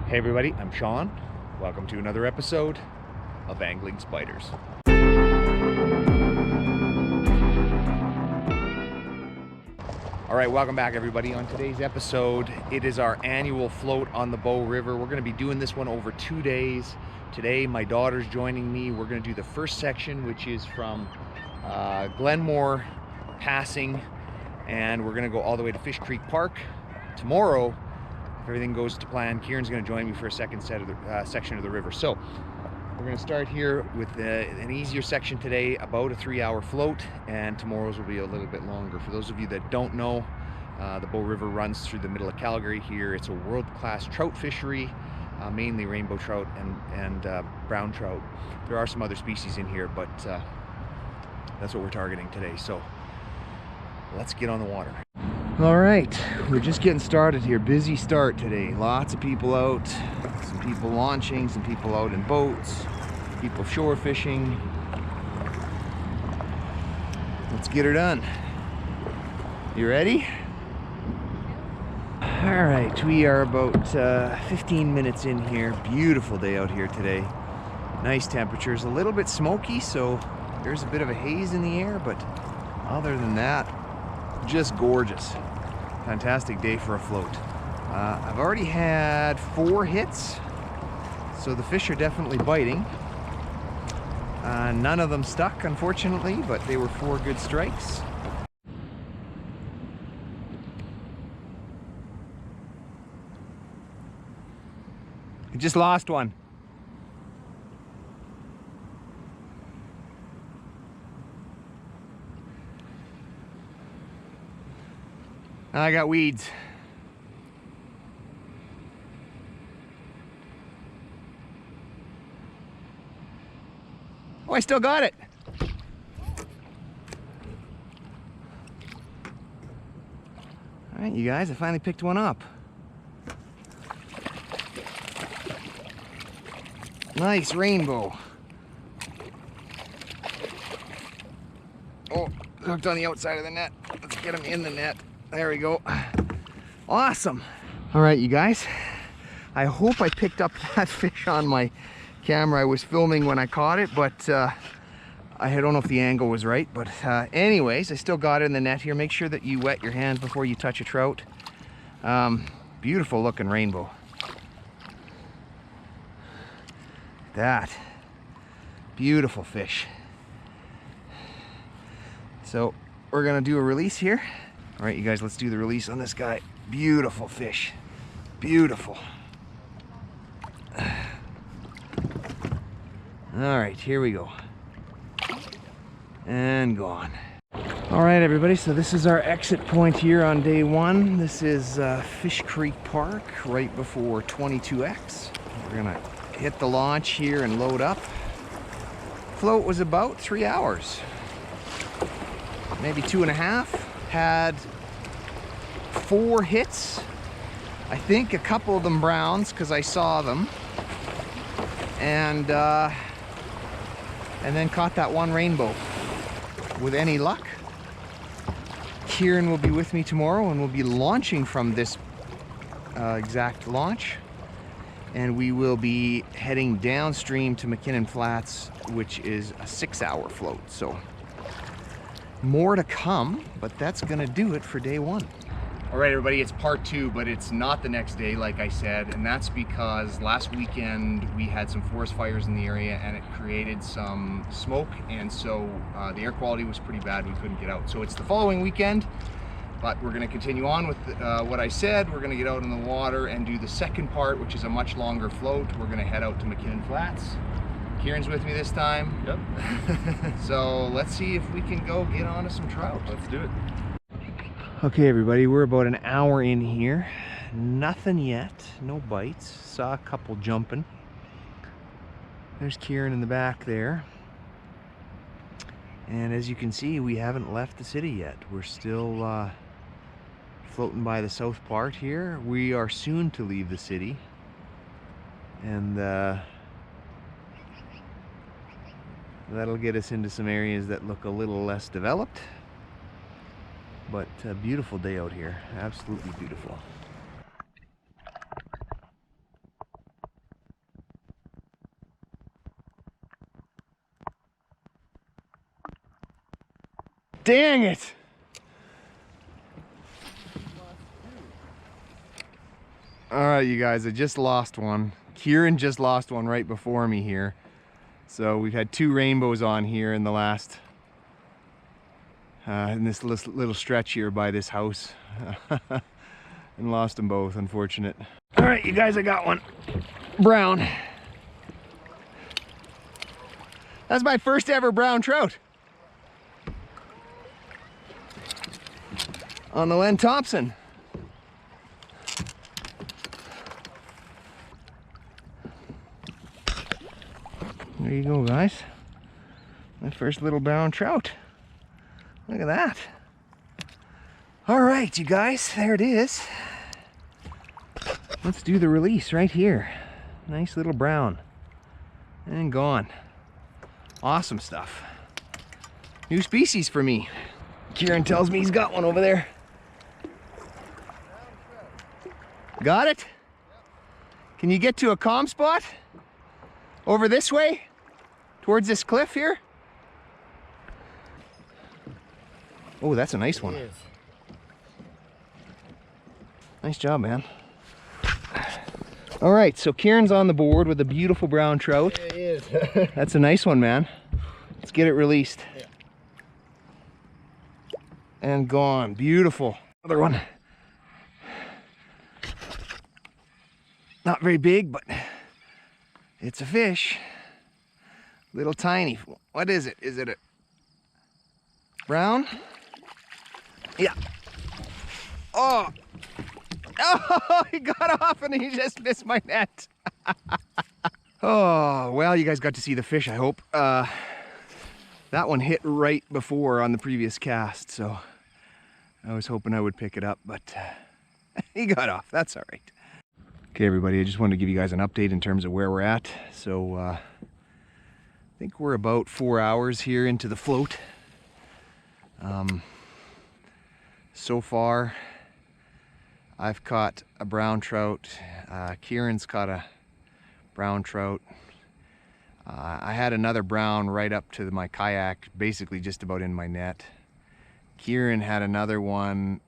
Hey everybody, I'm Sean. Welcome to another episode of Angling Spiders. Alright, welcome back everybody. On today's episode, it is our annual float on the Bow River. We're going to be doing this one over 2 days. Today, my daughter's joining me. We're going to do the first section, which is from Glenmore Passing, and we're going to go all the way to Fish Creek Park. Tomorrow, if everything goes to plan, Kieran's going to join me for a second section of the river. So we're going to start here with an easier section today, about a 3-hour float, and tomorrow's will be a little bit longer. For those of you that don't know, the Bow River runs through the middle of Calgary here. It's a world-class trout fishery, mainly rainbow trout and brown trout. There are some other species in here, but that's what we're targeting today. So let's get on the water. All right, we're just getting started here. Busy start today. Lots of people out, some people launching, some people out in boats, people shore fishing. Let's get her done. You ready? All right, we are about 15 minutes in here. Beautiful day out here today. Nice temperatures, a little bit smoky, so there's a bit of a haze in the air, but other than that, just gorgeous. Fantastic day for a float. I've already had 4 hits, so the fish are definitely biting. None of them stuck, unfortunately, but they were 4 good strikes. I just lost one. I got weeds. Oh, I still got it. All right, you guys, I finally picked one up. Nice rainbow. Oh, hooked on the outside of the net. Let's get him in the net. There we go. Awesome. All right, you guys, I hope I picked up that fish on my camera. I was filming when I caught it, but I don't know if the angle was right. But anyways, I still got it in the net here. Make sure that you wet your hands before you touch a trout. Beautiful looking rainbow. That beautiful fish. So we're gonna do a release here. All right, you guys, let's do the release on this guy. Beautiful fish, beautiful. All right, here we go. And gone. All right, everybody, so this is our exit point here on day 1. This is Fish Creek Park, right before 22X. We're gonna hit the launch here and load up. Float was about 3 hours, maybe 2.5. Had 4 hits. I think a couple of them browns because I saw them, and then caught that one rainbow. With any luck, Kieran will be with me tomorrow, and we'll be launching from this exact launch, and we will be heading downstream to McKinnon Flats, which is a 6-hour float. So more to come, but that's gonna do it for day 1. All right, everybody, it's part 2, but it's not the next day, like I said, and that's because last weekend we had some forest fires in the area and it created some smoke, and so the air quality was pretty bad. We couldn't get out. So it's the following weekend, but we're gonna continue on with what I said. We're gonna get out in the water and do the second part, which is a much longer float. We're gonna head out to McKinnon Flats. Kieran's with me this time. Yep. So let's see if we can go get onto some trout. Let's do it. Okay, everybody, we're about an hour in here. Nothing yet, no bites. Saw a couple jumping. There's Kieran in the back there. And as you can see, we haven't left the city yet. We're still floating by the south part here. We are soon to leave the city. And that'll get us into some areas that look a little less developed. But a beautiful day out here, absolutely beautiful. Dang it! All right, you guys, I just lost one. Kieran just lost one right before me here. So we've had 2 rainbows on here in the last, in this little stretch here by this house. And lost them both, unfortunate. All right, you guys, I got one. Brown. That's my first ever brown trout. On the Len Thompson. There you go, guys. My first little brown trout. Look at that. All right, you guys, there it is. Let's do the release right here. Nice little brown. And gone. Awesome stuff. New species for me. Kieran tells me he's got one over there. Got it? Can you get to a calm spot? Over this way? Towards this cliff here? Oh, that's a nice one. Nice job, man. All right, so Kieran's on the board with a beautiful brown trout. Yeah, he is. That's a nice one, man. Let's get it released. Yeah. And gone. Beautiful. Another one. Not very big, but it's a fish. Little tiny. What is it? Is it a brown? Yeah. Oh! Oh, he got off and he just missed my net. Oh, well, you guys got to see the fish, I hope. That one hit right before on the previous cast, so I was hoping I would pick it up, but he got off. That's all right. Okay, everybody, I just wanted to give you guys an update in terms of where we're at. So I think we're about 4 hours here into the float. So far, I've caught a brown trout. Kieran's caught a brown trout. I had another brown right up to my kayak, basically just about in my net. Kieran had another one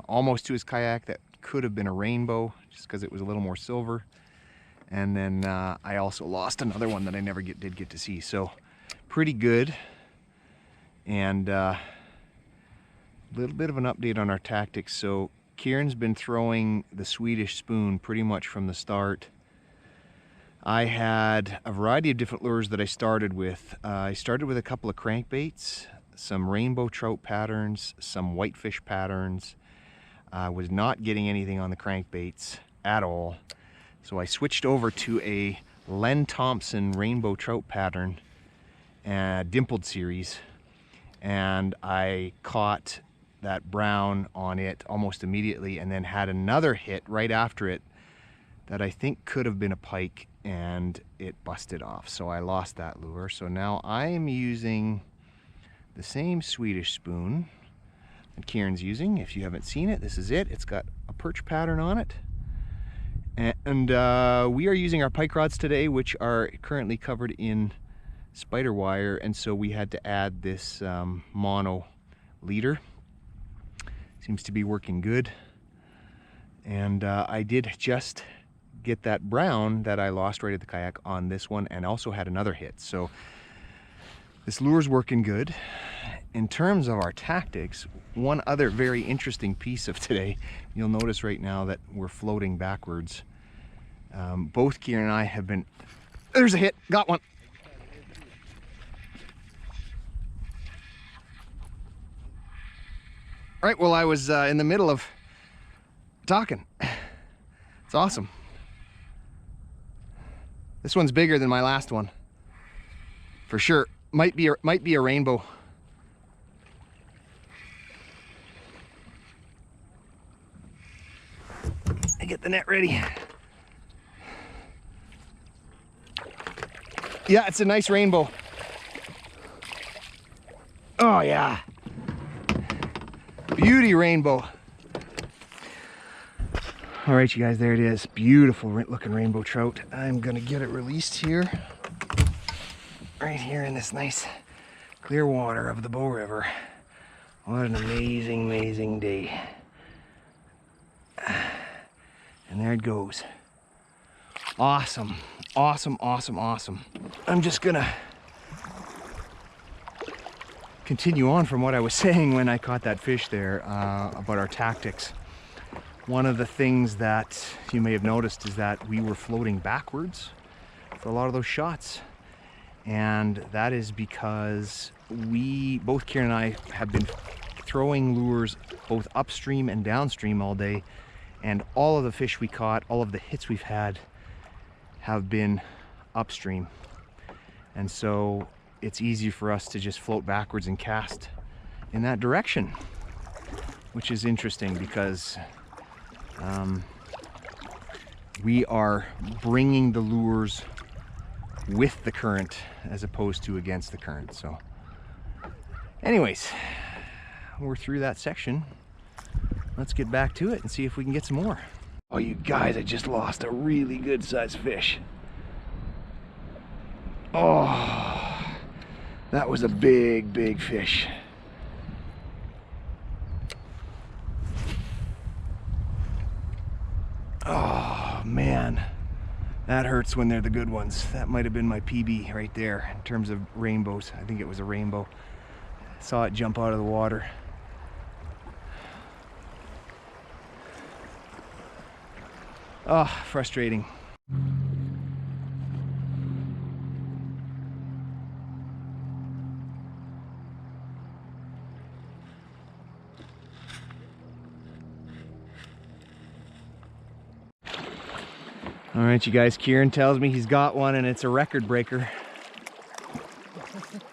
almost to his kayak that could have been a rainbow, just because it was a little more silver. And then I also lost another one that I never did get to see. So pretty good. And a little bit of an update on our tactics. So Kieran's been throwing the Swedish spoon pretty much from the start. I had a variety of different lures that I started with. I started with a couple of crankbaits, some rainbow trout patterns, some whitefish patterns. I was not getting anything on the crankbaits at all. So I switched over to a Len Thompson rainbow trout pattern, dimpled series, and I caught that brown on it almost immediately, and then had another hit right after it that I think could have been a pike, and it busted off. So I lost that lure. So now I am using the same Swedish spoon that Kieran's using. If you haven't seen it, this is it. It's got a perch pattern on it. And we are using our pike rods today, which are currently covered in spider wire, and so we had to add this mono leader. Seems to be working good. And I did just get that brown that I lost right at the kayak on this one, and also had another hit. So this lure's working good. In terms of our tactics, one other very interesting piece of today, you'll notice right now that we're floating backwards. Both Kieran and I have been, there's a hit, got one. All right, well, I was in the middle of talking. It's awesome. This one's bigger than my last one, for sure. Might be a rainbow. I get the net ready. Yeah, it's a nice rainbow. Oh yeah. Beauty rainbow. All right, you guys, there it is. Beautiful looking rainbow trout. I'm gonna get it released here. Right here in this nice clear water of the Bow River. What an amazing, amazing day. And there it goes. Awesome, awesome, awesome, awesome. I'm just gonna continue on from what I was saying when I caught that fish there about our tactics. One of the things that you may have noticed is that we were floating backwards for a lot of those shots. And that is because both Kieran and I have been throwing lures both upstream and downstream all day. And all of the fish we caught, all of the hits we've had have been upstream. And so it's easy for us to just float backwards and cast in that direction, which is interesting because we are bringing the lures with the current as opposed to against the current. So anyways, we're through that section. Let's get back to it and see if we can get some more. Oh, you guys, I just lost a really good sized fish. Oh, that was a big, big fish. Oh man, that hurts when they're the good ones. That might have been my PB right there in terms of rainbows. I think it was a rainbow. Saw it jump out of the water. Oh, frustrating. All right, you guys, Kieran tells me he's got one and it's a record breaker.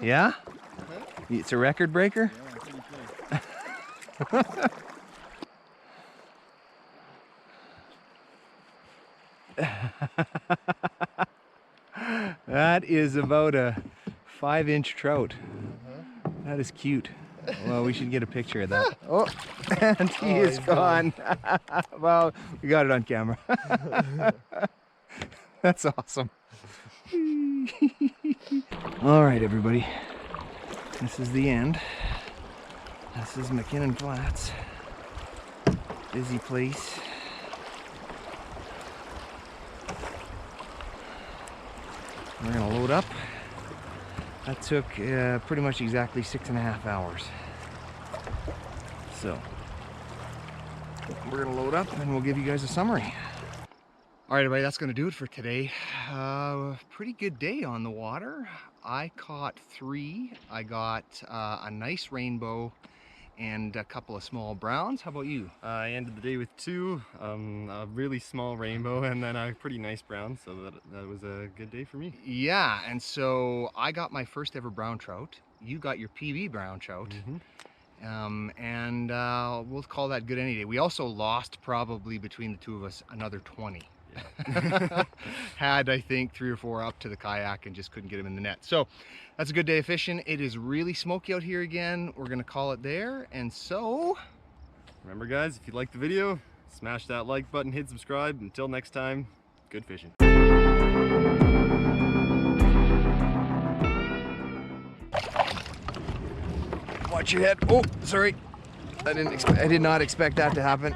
Yeah? It's a record breaker? That is about a 5-inch trout. That is cute. Well, we should get a picture of that. Oh, and he is gone. Well, we got it on camera. That's awesome. All right, everybody. This is the end. This is McKinnon Flats. Busy place. We're gonna load up. That took pretty much exactly 6.5 hours. So we're gonna load up and we'll give you guys a summary. All right, everybody, that's gonna do it for today. Pretty good day on the water. I caught 3. I got a nice rainbow and a couple of small browns. How about you? I ended the day with 2, a really small rainbow and then a pretty nice brown, so that was a good day for me. Yeah, and so I got my first ever brown trout. You got your PB brown trout. And we'll call that good any day. We also lost probably between the two of us another 20. Yeah. Had, I think, 3 or 4 up to the kayak and just couldn't get them in the net. So that's a good day of fishing. It is really smoky out here again. We're gonna call it there. And so remember, guys, if you liked the video, smash that like button, hit subscribe. Until next time, good fishing. Watch your head. Oh, sorry. I did not expect that to happen.